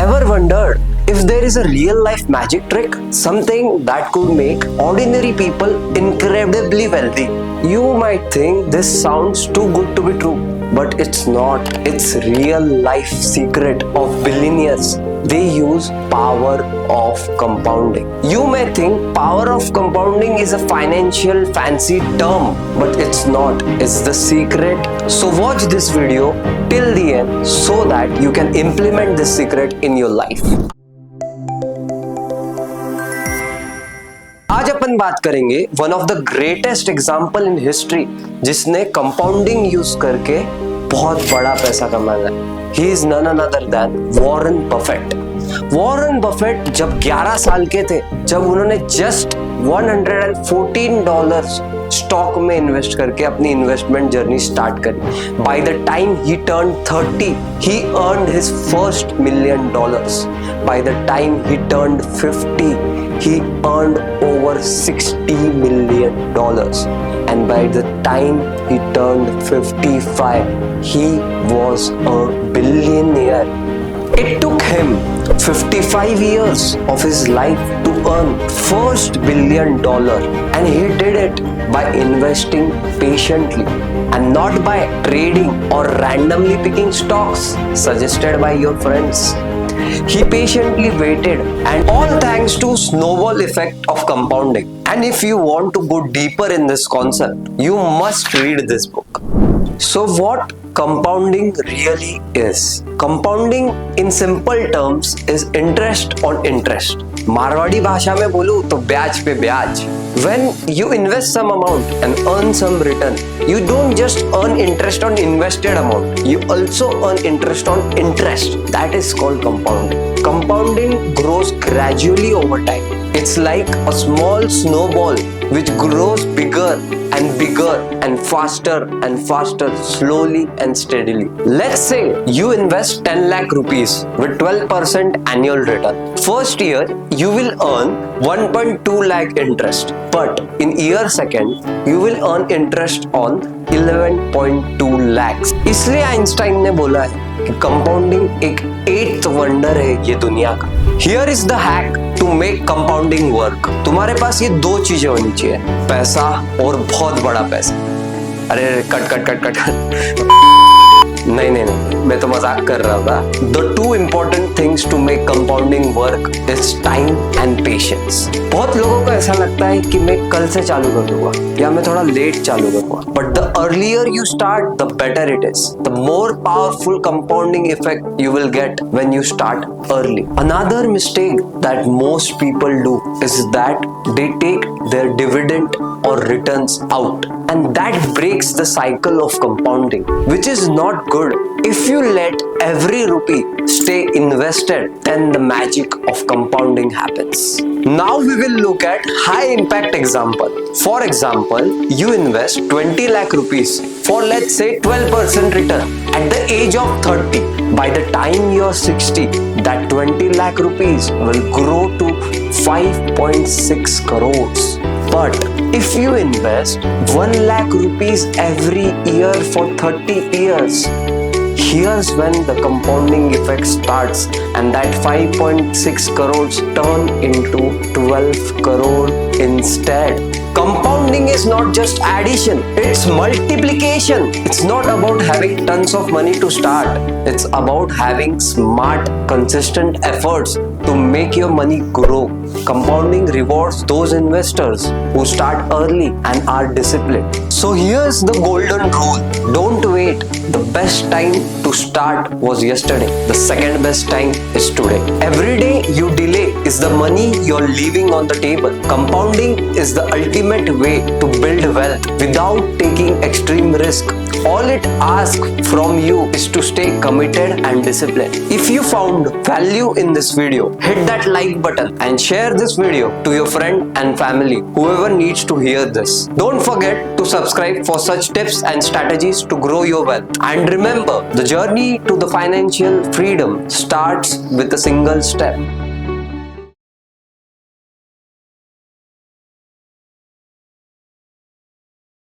Ever wondered if there is a real life magic trick? Something that could make ordinary people incredibly wealthy. You might think this sounds too good to be true, but it's not. It's real life secret of billionaires. They use power of compounding. You may think power of compounding is a financial fancy term, but it's not. It's the secret. So watch this video till the end so that you can implement this secret in your life. आज अपन बात करेंगे one of the greatest example in history जिसने compounding use करके बहुत बड़ा पैसा कमाया है. He is none other than Warren Buffett. Warren Buffett जब 11 साल के थे, जब उन्होंने जस्ट $114 स्टॉक में इन्वेस्ट करके अपनी इन्वेस्टमेंट जर्नी स्टार्ट करी. By the time he turn 30, he earned his first $1 million. By the time he turn 50, he earned over $60 million, and by the time he turned 55 he was a billionaire. It took him 55 years of his life to earn first $1 billion, and he did it by investing patiently and not by trading or randomly picking stocks suggested by your friends. He patiently waited, and all thanks to snowball effect of compounding. And if you want to go deeper in this concept, you must read this book. So what compounding really is? Compounding in simple terms is interest on interest. Marwari भाषा में बोलूं तो ब्याज पे ब्याज. When you invest some amount and earn some return, you don't just earn interest on invested amount. You also earn interest on interest. That is called compounding. Compounding grows gradually over time. It's like a small snowball which grows bigger and bigger and faster, slowly and steadily. Let's say you invest 10 lakh rupees with 12% annual return. First year, you will earn 1.2 lakh interest. But in year second, you will earn interest on 11.2 lakhs. इसलिए Einstein ने बोला है कि compounding एक 8th wonder है ये दुनिया का. Here is the hack to make compounding work. तुम्हारे पास ये 2 चीजें होनी चाहिए, पैसा और बहुत बड़ा पैसा. अरे कट नहीं, मैं तो मजाक कर रहा था. The 2 important things to make compounding work is time and patience. बहुत लोगों को ऐसा लगता है कि मैं कल से चालू कर दूंगा या मैं थोड़ा लेट चालू करूंगा. But the earlier you start, the better it is. The more powerful compounding effect you will get when you start early. Another mistake that most people do is that they take their dividend or returns out, and that breaks the cycle of compounding, which is not good. If you let every rupee stay invested, then the magic of compounding happens. Now we will look at high impact example. For example, you invest 20 lakh rupees for, let's say, 12% return at the age of 30. By the time you are 60, that 20 lakh rupees will grow to 5.6 crores. But if you invest 1 lakh rupees every year for 30 years, here's when the compounding effect starts, and that 5.6 crores turn into 12 crore instead. Compounding is not just addition, it's multiplication. It's not about having tons of money to start. It's about having smart, consistent efforts to make your money grow. Compounding rewards those investors who start early and are disciplined. So here's the golden rule. Don't wait. The best time to start was yesterday. The second best time is today. Every day you delay is the money you're leaving on the table. Compounding is the ultimate way to build wealth without taking extreme risk. All it asks from you is to stay committed and disciplined. If you found value in this video, hit that like button and share this video to your friend and family, whoever needs to hear this. Don't forget to subscribe for such tips and strategies to grow your wealth. And remember, the journey to the financial freedom starts with a single step.